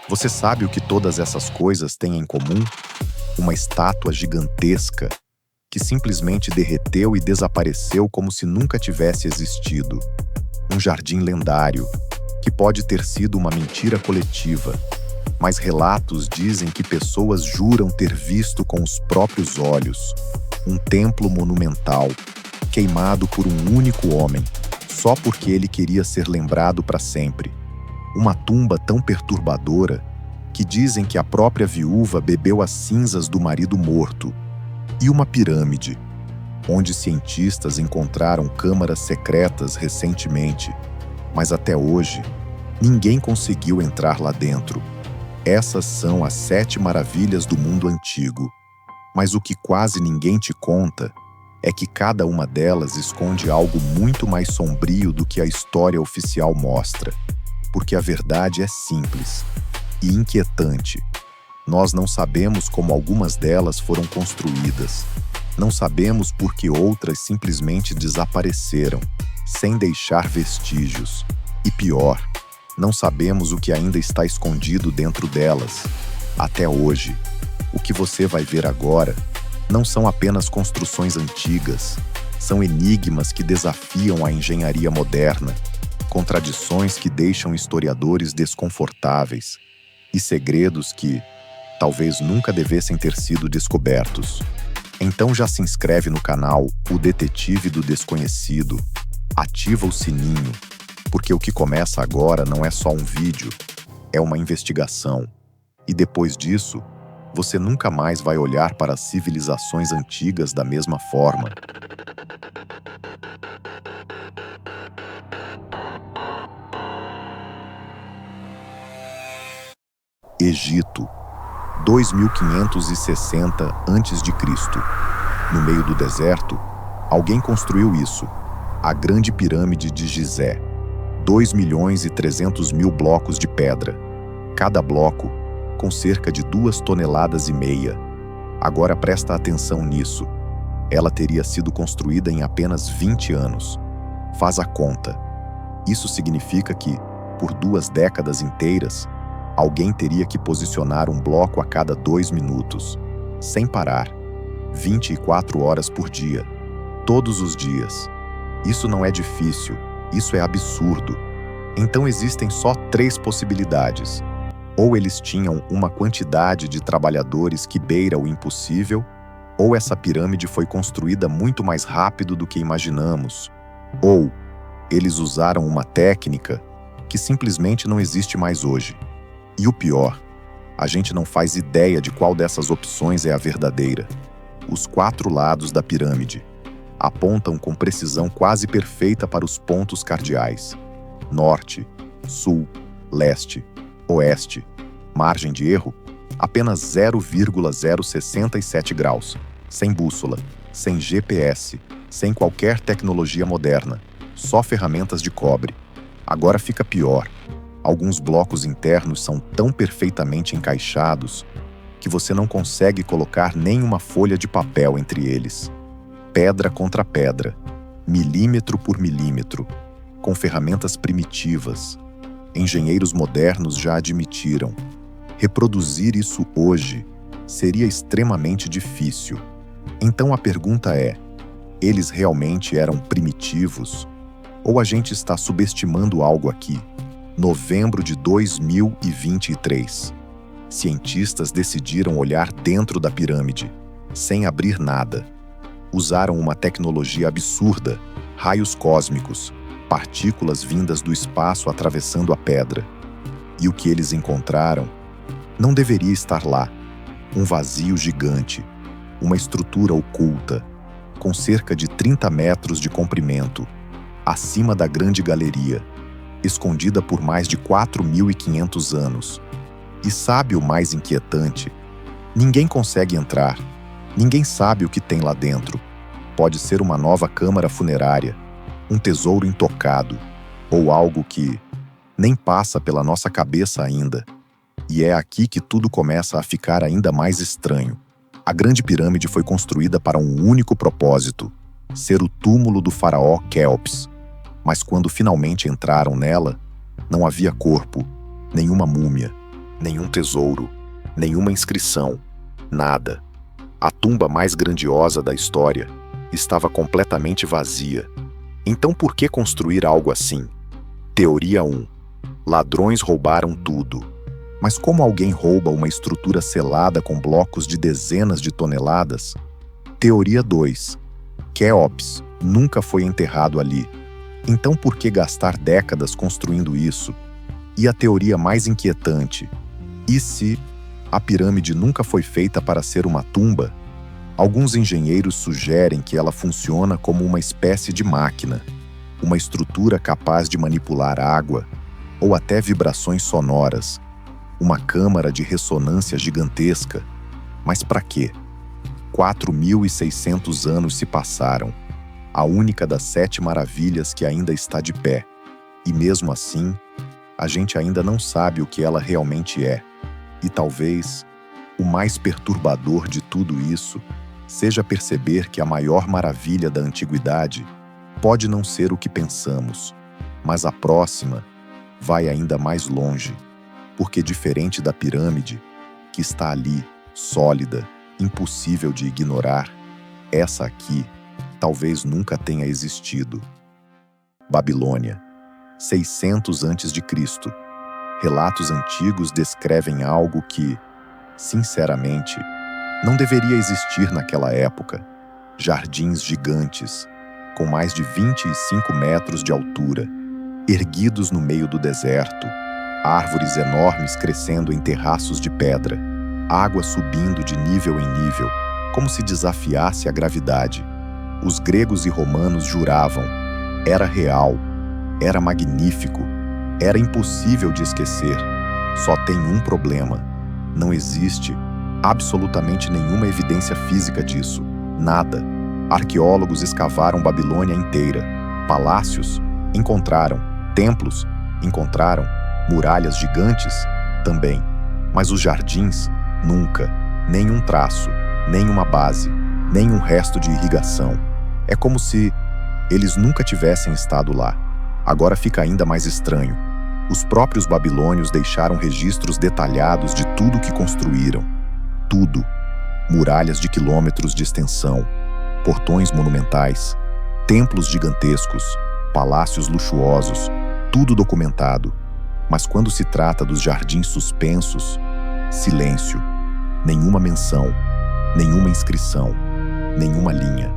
Você sabe o que todas essas coisas têm em comum? Uma estátua gigantesca que simplesmente derreteu e desapareceu como se nunca tivesse existido. Um jardim lendário, que pode ter sido uma mentira coletiva, mas relatos dizem que pessoas juram ter visto com os próprios olhos um templo monumental, queimado por um único homem, só porque ele queria ser lembrado para sempre. Uma tumba tão perturbadora que dizem que a própria viúva bebeu as cinzas do marido morto. E uma pirâmide, onde cientistas encontraram câmaras secretas recentemente, mas até hoje, ninguém conseguiu entrar lá dentro. Essas são as 7 maravilhas do mundo antigo. Mas o que quase ninguém te conta é que cada uma delas esconde algo muito mais sombrio do que a história oficial mostra. Porque a verdade é simples e inquietante. Nós não sabemos como algumas delas foram construídas. Não sabemos por que outras simplesmente desapareceram, sem deixar vestígios. E pior, não sabemos o que ainda está escondido dentro delas. Até hoje, o que você vai ver agora não são apenas construções antigas, são enigmas que desafiam a engenharia moderna, contradições que deixam historiadores desconfortáveis e segredos que talvez nunca devessem ter sido descobertos. Então já se inscreve no canal O Detetive do Desconhecido, ativa o sininho, porque o que começa agora não é só um vídeo, é uma investigação. E depois disso, você nunca mais vai olhar para as civilizações antigas da mesma forma. Egito, 2560 a.C. No meio do deserto, alguém construiu isso, a Grande Pirâmide de Gizé. 2.300.000 blocos de pedra, cada bloco com cerca de 2,5 toneladas. Agora presta atenção nisso. Ela teria sido construída em apenas 20 anos. Faz a conta. Isso significa que, por 2 décadas inteiras, alguém teria que posicionar um bloco a cada 2 minutos, sem parar, 24 horas por dia, todos os dias. Isso não é difícil, isso é absurdo. Então existem só 3 possibilidades. Ou eles tinham uma quantidade de trabalhadores que beira o impossível, ou essa pirâmide foi construída muito mais rápido do que imaginamos, ou eles usaram uma técnica que simplesmente não existe mais hoje. E o pior, a gente não faz ideia de qual dessas opções é a verdadeira. Os 4 lados da pirâmide apontam com precisão quase perfeita para os pontos cardeais: norte, sul, leste, oeste. Margem de erro: apenas 0,067 graus. Sem bússola, sem GPS, sem qualquer tecnologia moderna, só ferramentas de cobre. Agora fica pior. Alguns blocos internos são tão perfeitamente encaixados que você não consegue colocar nem uma folha de papel entre eles. Pedra contra pedra, milímetro por milímetro, com ferramentas primitivas. Engenheiros modernos já admitiram. Reproduzir isso hoje seria extremamente difícil. Então a pergunta é: eles realmente eram primitivos? Ou a gente está subestimando algo aqui? Novembro de 2023. Cientistas decidiram olhar dentro da pirâmide, sem abrir nada. Usaram uma tecnologia absurda, raios cósmicos, partículas vindas do espaço atravessando a pedra. E o que eles encontraram não deveria estar lá. Um vazio gigante, uma estrutura oculta, com cerca de 30 metros de comprimento, acima da grande galeria, escondida por mais de 4.500 anos. E sabe o mais inquietante? Ninguém consegue entrar. Ninguém sabe o que tem lá dentro. Pode ser uma nova câmara funerária, um tesouro intocado, ou algo que nem passa pela nossa cabeça ainda. E é aqui que tudo começa a ficar ainda mais estranho. A Grande Pirâmide foi construída para um único propósito: ser o túmulo do faraó Quéops. Mas quando finalmente entraram nela, não havia corpo, nenhuma múmia, Nenhum tesouro, nenhuma inscrição, nada. A tumba mais grandiosa da história estava completamente vazia. Então por que construir algo assim? Teoria 1. Ladrões roubaram tudo. Mas como alguém rouba uma estrutura selada com blocos de dezenas de toneladas? Teoria 2. Quéops nunca foi enterrado ali. Então por que gastar décadas construindo isso? E a teoria mais inquietante: e se a pirâmide nunca foi feita para ser uma tumba? Alguns engenheiros sugerem que ela funciona como uma espécie de máquina, uma estrutura capaz de manipular água ou até vibrações sonoras, uma câmara de ressonância gigantesca. Mas para quê? 4.600 anos se passaram, a única das 7 maravilhas que ainda está de pé. E mesmo assim, a gente ainda não sabe o que ela realmente é. E talvez o mais perturbador de tudo isso seja perceber que a maior maravilha da antiguidade pode não ser o que pensamos, mas a próxima vai ainda mais longe, porque diferente da pirâmide, que está ali, sólida, impossível de ignorar, essa aqui talvez nunca tenha existido. Babilônia, 600 a.C. Relatos antigos descrevem algo que, sinceramente, não deveria existir naquela época. Jardins gigantes, com mais de 25 metros de altura, erguidos no meio do deserto, árvores enormes crescendo em terraços de pedra, água subindo de nível em nível, como se desafiasse a gravidade. Os gregos e romanos juravam: era real, era magnífico, era impossível de esquecer. Só tem um problema: não existe absolutamente nenhuma evidência física disso. Nada. Arqueólogos escavaram Babilônia inteira. Palácios? Encontraram. Templos? Encontraram. Muralhas gigantes? Também. Mas os jardins? Nunca. Nenhum traço, nenhuma base, nenhum resto de irrigação. É como se eles nunca tivessem estado lá. Agora fica ainda mais estranho. Os próprios babilônios deixaram registros detalhados de tudo que construíram. Tudo. Muralhas de quilômetros de extensão, portões monumentais, templos gigantescos, palácios luxuosos, tudo documentado. Mas quando se trata dos jardins suspensos, silêncio. Nenhuma menção, nenhuma inscrição, nenhuma linha.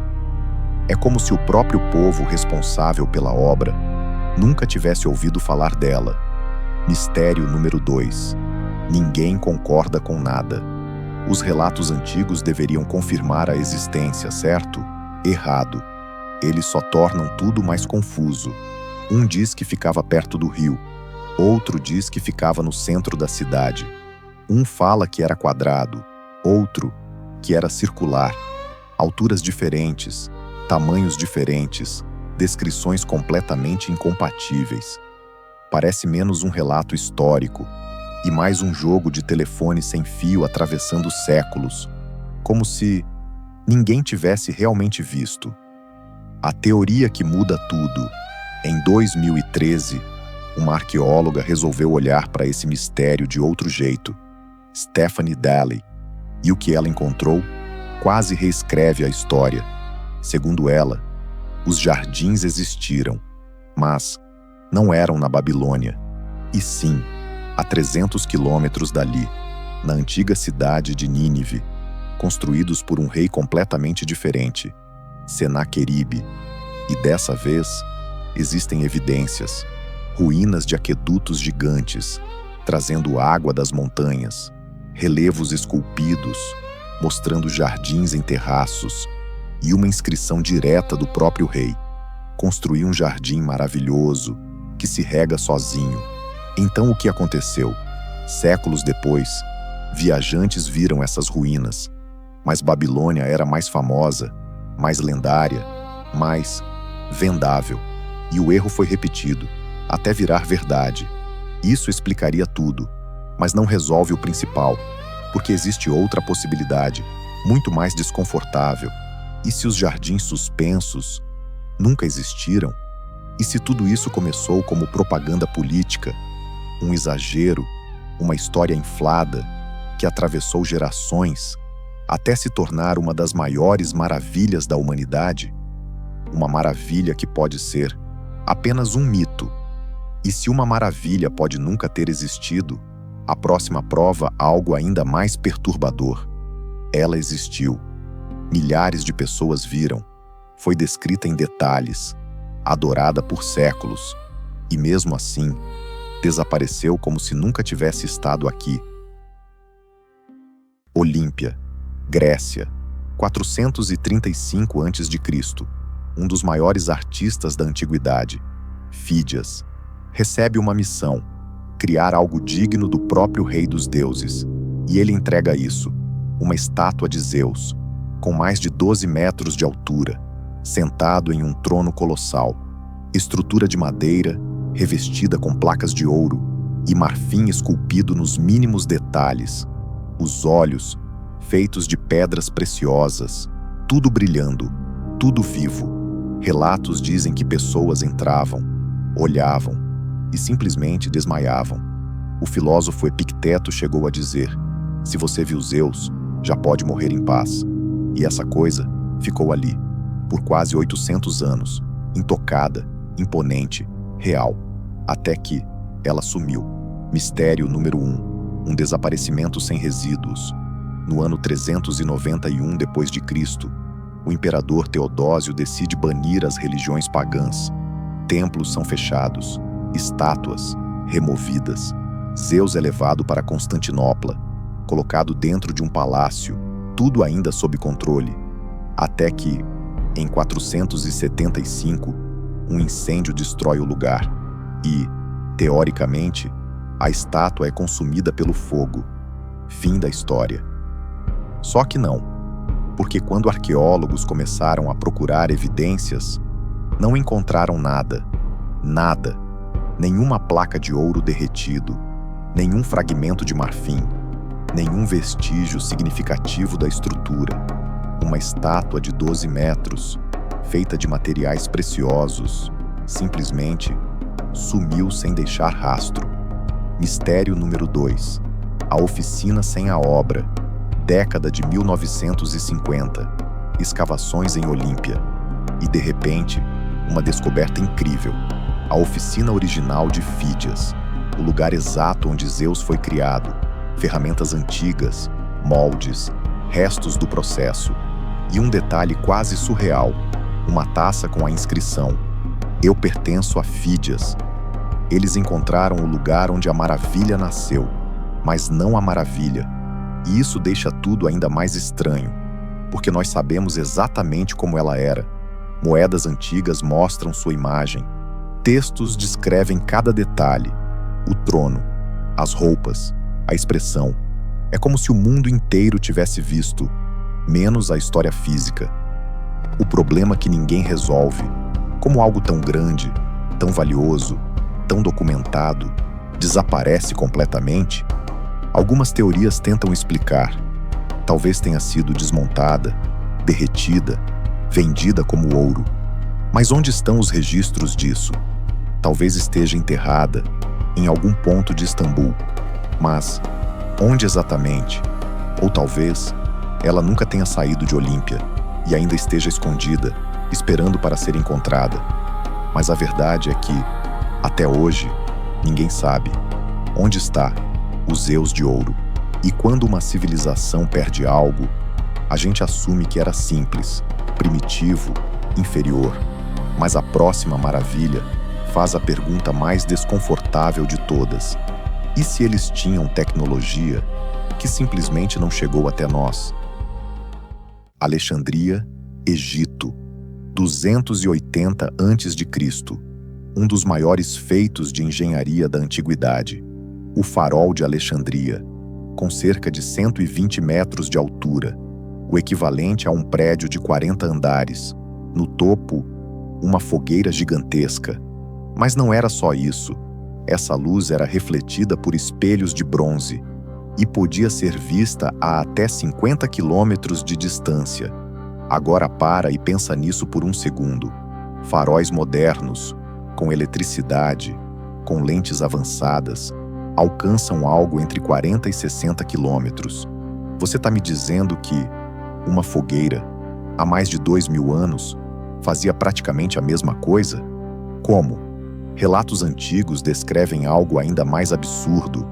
É como se o próprio povo responsável pela obra nunca tivesse ouvido falar dela. Mistério número 2. Ninguém concorda com nada. Os relatos antigos deveriam confirmar a existência, certo? Errado. Eles só tornam tudo mais confuso. Um diz que ficava perto do rio, outro diz que ficava no centro da cidade. Um fala que era quadrado, outro que era circular. Alturas diferentes, tamanhos diferentes, descrições completamente incompatíveis. Parece menos um relato histórico e mais um jogo de telefone sem fio atravessando séculos, como se ninguém tivesse realmente visto. A teoria que muda tudo. Em 2013, uma arqueóloga resolveu olhar para esse mistério de outro jeito. Stephanie Dalley. E o que ela encontrou quase reescreve a história. Segundo ela, os jardins existiram, mas não eram na Babilônia, e sim a 300 quilômetros dali, na antiga cidade de Nínive, construídos por um rei completamente diferente, Senaqueribe. E dessa vez, existem evidências, ruínas de aquedutos gigantes, trazendo água das montanhas, relevos esculpidos, mostrando jardins em terraços, e uma inscrição direta do próprio rei. Construiu um jardim maravilhoso, que se rega sozinho. Então o que aconteceu? Séculos depois, viajantes viram essas ruínas, mas Babilônia era mais famosa, mais lendária, mais vendável. E o erro foi repetido, até virar verdade. Isso explicaria tudo, mas não resolve o principal, porque existe outra possibilidade, muito mais desconfortável. E se os jardins suspensos nunca existiram? E se tudo isso começou como propaganda política, um exagero, uma história inflada que atravessou gerações até se tornar uma das maiores maravilhas da humanidade, uma maravilha que pode ser apenas um mito. E se uma maravilha pode nunca ter existido, a próxima prova algo ainda mais perturbador. Ela existiu. Milhares de pessoas viram. Foi descrita em detalhes, adorada por séculos, e mesmo assim, desapareceu como se nunca tivesse estado aqui. Olímpia, Grécia, 435 a.C., um dos maiores artistas da antiguidade, Fídias, recebe uma missão: criar algo digno do próprio rei dos deuses. E ele entrega isso, uma estátua de Zeus, com mais de 12 metros de altura, sentado em um trono colossal, estrutura de madeira, revestida com placas de ouro e marfim esculpido nos mínimos detalhes, os olhos feitos de pedras preciosas, tudo brilhando, tudo vivo. Relatos dizem que pessoas entravam, olhavam e simplesmente desmaiavam. O filósofo Epicteto chegou a dizer: se você viu Zeus, já pode morrer em paz. E essa coisa ficou ali, por quase 800 anos, intocada, imponente, real, até que ela sumiu. Mistério número 1, um desaparecimento sem resíduos. No ano 391 d.C., o imperador Teodósio decide banir as religiões pagãs. Templos são fechados, estátuas removidas. Zeus é levado para Constantinopla, colocado dentro de um palácio, tudo ainda sob controle, até que, em 475, um incêndio destrói o lugar e, teoricamente, a estátua é consumida pelo fogo. Fim da história. Só que não, porque quando arqueólogos começaram a procurar evidências, não encontraram nada, nada, nenhuma placa de ouro derretido, nenhum fragmento de marfim, nenhum vestígio significativo da estrutura. Uma estátua de 12 metros, feita de materiais preciosos, simplesmente sumiu sem deixar rastro. Mistério número 2. A oficina sem a obra. Década de 1950. Escavações em Olímpia. E, de repente, uma descoberta incrível. A oficina original de Fídias. O lugar exato onde Zeus foi criado. Ferramentas antigas, moldes, restos do processo. E um detalhe quase surreal. Uma taça com a inscrição: Eu pertenço a Fídias. Eles encontraram o lugar onde a maravilha nasceu, mas não a maravilha. E isso deixa tudo ainda mais estranho, porque nós sabemos exatamente como ela era. Moedas antigas mostram sua imagem. Textos descrevem cada detalhe. O trono, as roupas, a expressão. É como se o mundo inteiro tivesse visto, menos a história física. O problema que ninguém resolve, como algo tão grande, tão valioso, tão documentado, desaparece completamente. Algumas teorias tentam explicar. Talvez tenha sido desmontada, derretida, vendida como ouro. Mas onde estão os registros disso? Talvez esteja enterrada em algum ponto de Istambul. Mas onde exatamente? Ou talvez ela nunca tenha saído de Olímpia e ainda esteja escondida, esperando para ser encontrada. Mas a verdade é que, até hoje, ninguém sabe onde está o Zeus de ouro. E quando uma civilização perde algo, a gente assume que era simples, primitivo, inferior. Mas a próxima maravilha faz a pergunta mais desconfortável de todas: e se eles tinham tecnologia que simplesmente não chegou até nós? Alexandria, Egito, 280 a.C., um dos maiores feitos de engenharia da antiguidade. O farol de Alexandria, com cerca de 120 metros de altura, o equivalente a um prédio de 40 andares. No topo, uma fogueira gigantesca. Mas não era só isso. Essa luz era refletida por espelhos de bronze e podia ser vista a até 50 quilômetros de distância. Agora para e pensa nisso por um segundo. Faróis modernos, com eletricidade, com lentes avançadas, alcançam algo entre 40 e 60 quilômetros. Você está me dizendo que uma fogueira, há mais de 2.000 anos, fazia praticamente a mesma coisa? Como? Relatos antigos descrevem algo ainda mais absurdo.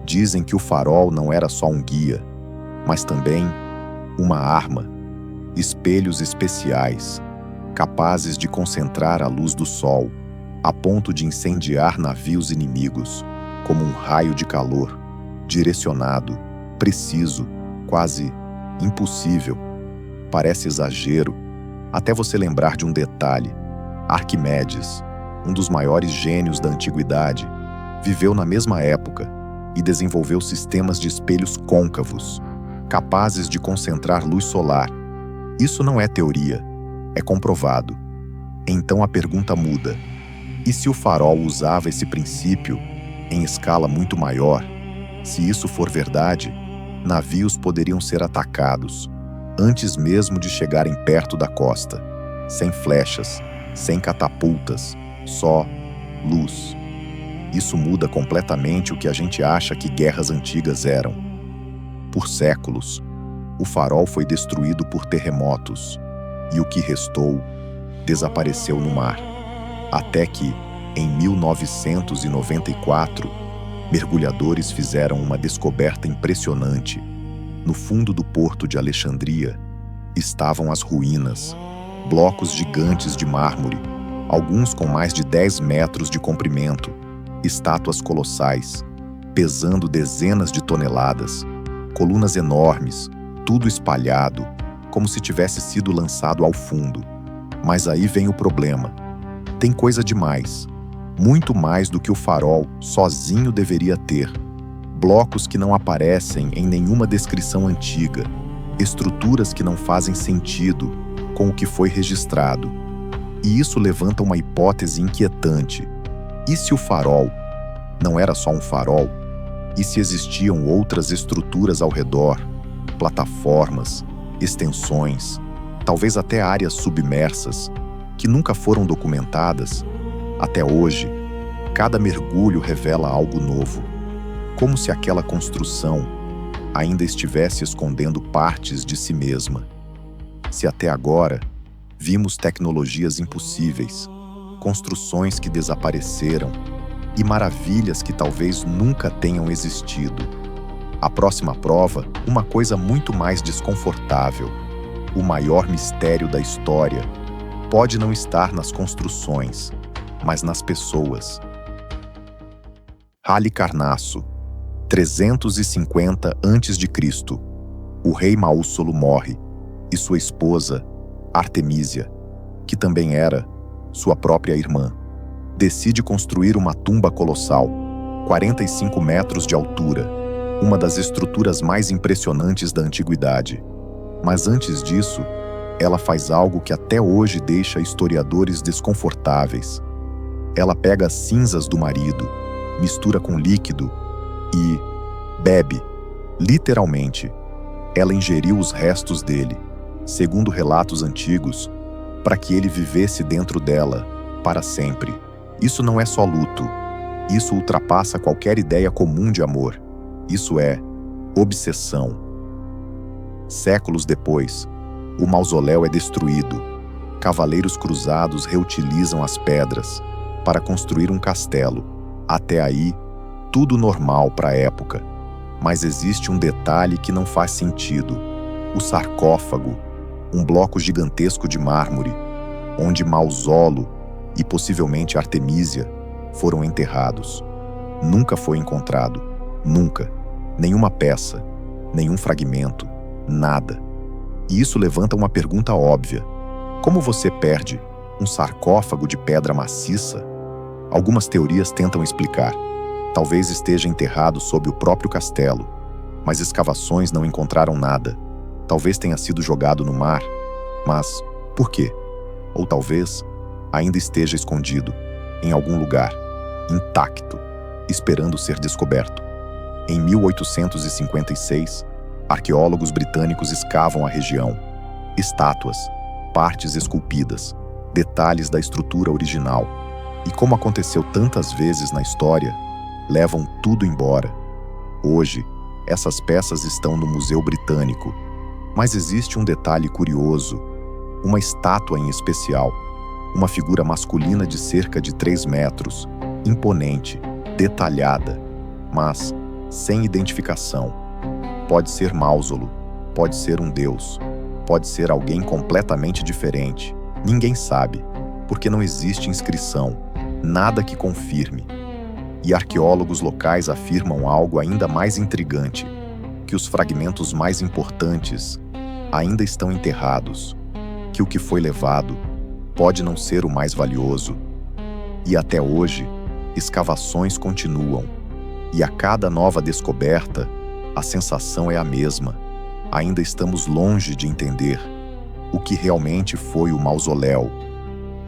Dizem que o farol não era só um guia, mas também uma arma. Espelhos especiais, capazes de concentrar a luz do sol, a ponto de incendiar navios inimigos, como um raio de calor, direcionado, preciso, quase impossível. Parece exagero, até você lembrar de um detalhe. Arquimedes, um dos maiores gênios da antiguidade, viveu na mesma época e desenvolveu sistemas de espelhos côncavos, capazes de concentrar luz solar. Isso não é teoria, é comprovado. Então a pergunta muda. E se o farol usava esse princípio em escala muito maior? Se isso for verdade, navios poderiam ser atacados antes mesmo de chegarem perto da costa, sem flechas, sem catapultas, só luz. Isso muda completamente o que a gente acha que guerras antigas eram. Por séculos, o farol foi destruído por terremotos, e o que restou desapareceu no mar. Até que, em 1994, mergulhadores fizeram uma descoberta impressionante. No fundo do porto de Alexandria estavam as ruínas, blocos gigantes de mármore, alguns com mais de 10 metros de comprimento, estátuas colossais, pesando dezenas de toneladas, colunas enormes, tudo espalhado, como se tivesse sido lançado ao fundo. Mas aí vem o problema. Tem coisa demais, muito mais do que o farol sozinho deveria ter. Blocos que não aparecem em nenhuma descrição antiga, estruturas que não fazem sentido com o que foi registrado. E isso levanta uma hipótese inquietante. E se o farol não era só um farol? E se existiam outras estruturas ao redor, plataformas, extensões, talvez até áreas submersas, que nunca foram documentadas? Até hoje, cada mergulho revela algo novo, como se aquela construção ainda estivesse escondendo partes de si mesma. Se até agora vimos tecnologias impossíveis, construções que desapareceram e maravilhas que talvez nunca tenham existido, a próxima prova, uma coisa muito mais desconfortável. O maior mistério da história pode não estar nas construções, mas nas pessoas. Halicarnasso, 350 a.C. O rei Máusollo morre e sua esposa, Artemísia, que também era sua própria irmã, decide construir uma tumba colossal, 45 metros de altura, uma das estruturas mais impressionantes da antiguidade. Mas antes disso, ela faz algo que até hoje deixa historiadores desconfortáveis. Ela pega as cinzas do marido, mistura com líquido e bebe. Literalmente, ela ingeriu os restos dele, segundo relatos antigos, para que ele vivesse dentro dela para sempre. Isso não é só luto. Isso ultrapassa qualquer ideia comum de amor. Isso é obsessão. Séculos depois, o mausoléu é destruído. Cavaleiros cruzados reutilizam as pedras para construir um castelo. Até aí, tudo normal para a época. Mas existe um detalhe que não faz sentido. O sarcófago, um bloco gigantesco de mármore, onde Máusollo e possivelmente Artemísia foram enterrados. Nunca foi encontrado. Nunca. Nenhuma peça, nenhum fragmento, nada. E isso levanta uma pergunta óbvia. Como você perde um sarcófago de pedra maciça? Algumas teorias tentam explicar. Talvez esteja enterrado sob o próprio castelo, mas escavações não encontraram nada. Talvez tenha sido jogado no mar, mas por quê? Ou talvez ainda esteja escondido, em algum lugar, intacto, esperando ser descoberto. Em 1856, arqueólogos britânicos escavam a região. Estátuas, partes esculpidas, detalhes da estrutura original. E como aconteceu tantas vezes na história, levam tudo embora. Hoje, essas peças estão no Museu Britânico, mas existe um detalhe curioso, uma estátua em especial, uma figura masculina de cerca de 3 metros, imponente, detalhada, mas sem identificação. Pode ser Mausoleo, pode ser um deus, pode ser alguém completamente diferente. Ninguém sabe, porque não existe inscrição, nada que confirme. E arqueólogos locais afirmam algo ainda mais intrigante, que os fragmentos mais importantes ainda estão enterrados, que o que foi levado pode não ser o mais valioso. E até hoje, escavações continuam, e a cada nova descoberta, a sensação é a mesma. Ainda estamos longe de entender o que realmente foi o mausoléu.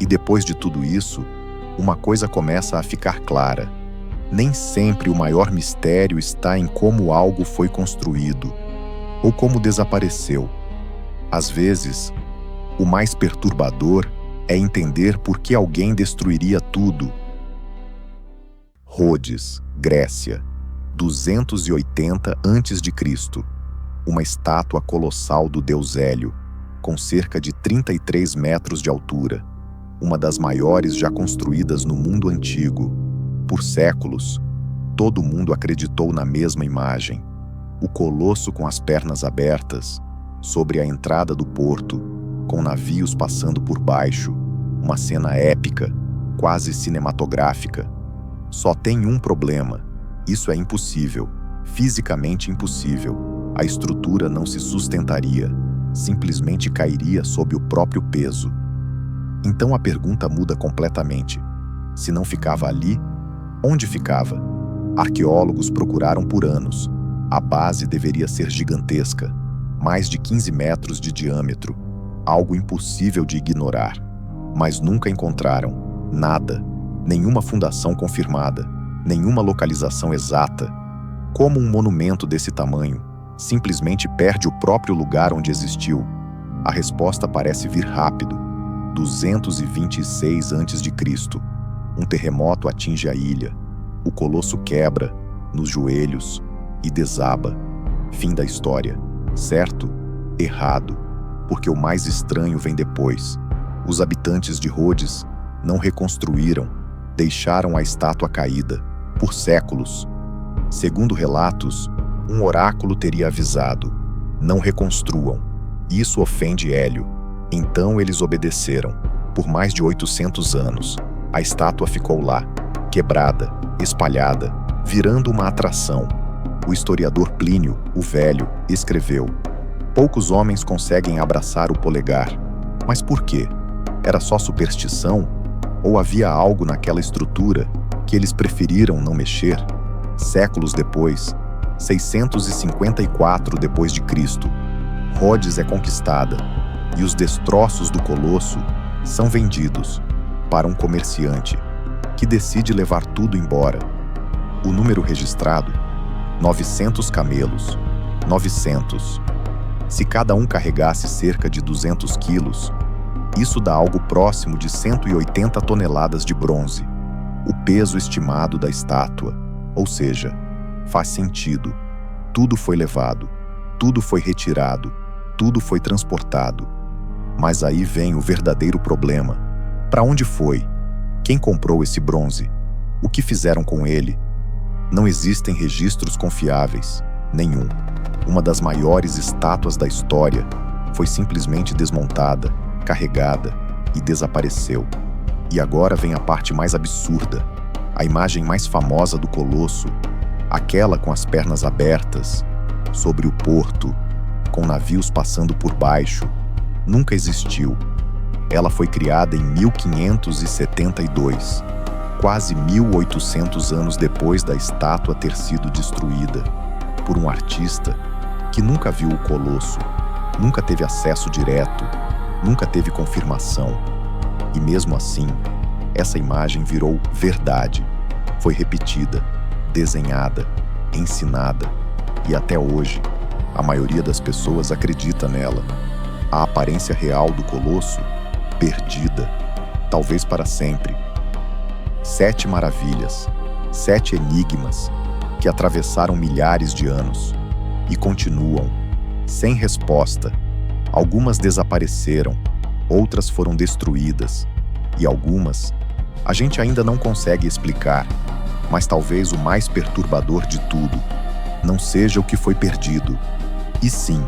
E depois de tudo isso, uma coisa começa a ficar clara. Nem sempre o maior mistério está em como algo foi construído ou como desapareceu. Às vezes, o mais perturbador é entender por que alguém destruiria tudo. Rhodes, Grécia, 280 a.C. Uma estátua colossal do deus Hélio, com cerca de 33 metros de altura, uma das maiores já construídas no mundo antigo. Por séculos, todo mundo acreditou na mesma imagem. O colosso com as pernas abertas, sobre a entrada do porto, com navios passando por baixo, uma cena épica, quase cinematográfica. Só tem um problema: isso é impossível, fisicamente impossível. A estrutura não se sustentaria, simplesmente cairia sob o próprio peso. Então a pergunta muda completamente. Se não ficava ali, onde ficava? Arqueólogos procuraram por anos. A base deveria ser gigantesca, mais de 15 metros de diâmetro, algo impossível de ignorar. Mas nunca encontraram nada, nenhuma fundação confirmada, nenhuma localização exata. Como um monumento desse tamanho simplesmente perde o próprio lugar onde existiu? A resposta parece vir rápido. 226 a.C. Um terremoto atinge a ilha. O colosso quebra nos joelhos e desaba. Fim da história. Certo? Errado. Porque o mais estranho vem depois. Os habitantes de Rhodes não reconstruíram, deixaram a estátua caída, por séculos. Segundo relatos, um oráculo teria avisado: não reconstruam. Isso ofende Hélio. Então eles obedeceram. Por mais de 800 anos, a estátua ficou lá, quebrada, espalhada, virando uma atração. O historiador Plínio, o Velho, escreveu: poucos homens conseguem abraçar o polegar. Mas por quê? Era só superstição? Ou havia algo naquela estrutura que eles preferiram não mexer? Séculos depois, 654 d.C., Rhodes é conquistada e os destroços do colosso são vendidos para um comerciante que decide levar tudo embora. O número registrado: 900 camelos. 900. Se cada um carregasse cerca de 200 quilos, isso dá algo próximo de 180 toneladas de bronze, o peso estimado da estátua. Ou seja, faz sentido. Tudo foi levado, tudo foi retirado, tudo foi transportado. Mas aí vem o verdadeiro problema. Para onde foi? Quem comprou esse bronze? O que fizeram com ele? Não existem registros confiáveis, nenhum. Uma das maiores estátuas da história foi simplesmente desmontada, carregada e desapareceu. E agora vem a parte mais absurda. A imagem mais famosa do colosso, aquela com as pernas abertas, sobre o porto, com navios passando por baixo, nunca existiu. Ela foi criada em 1572, quase 1800 anos depois da estátua ter sido destruída, por um artista que nunca viu o colosso, nunca teve acesso direto, nunca teve confirmação. E mesmo assim, essa imagem virou verdade. Foi repetida, desenhada, ensinada, e até hoje, a maioria das pessoas acredita nela. A aparência real do colosso, perdida, talvez para sempre. 7 maravilhas. 7 enigmas que atravessaram milhares de anos e continuam sem resposta. Algumas desapareceram, outras foram destruídas e algumas a gente ainda não consegue explicar. Mas talvez o mais perturbador de tudo não seja o que foi perdido, e sim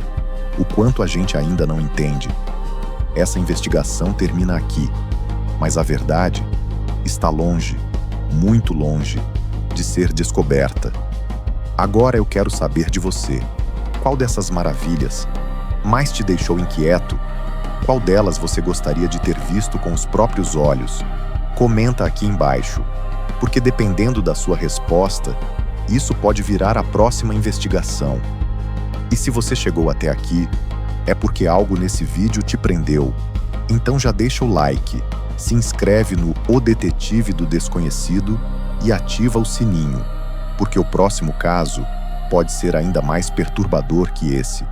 o quanto a gente ainda não entende. Essa investigação termina aqui, mas a verdade está longe, muito longe, de ser descoberta. Agora eu quero saber de você. Qual dessas maravilhas mais te deixou inquieto? Qual delas você gostaria de ter visto com os próprios olhos? Comenta aqui embaixo, porque dependendo da sua resposta, isso pode virar a próxima investigação. E se você chegou até aqui, é porque algo nesse vídeo te prendeu. Então já deixa o like, se inscreve no O Detetive do Desconhecido e ativa o sininho, porque o próximo caso pode ser ainda mais perturbador que esse.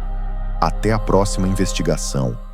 Até a próxima investigação.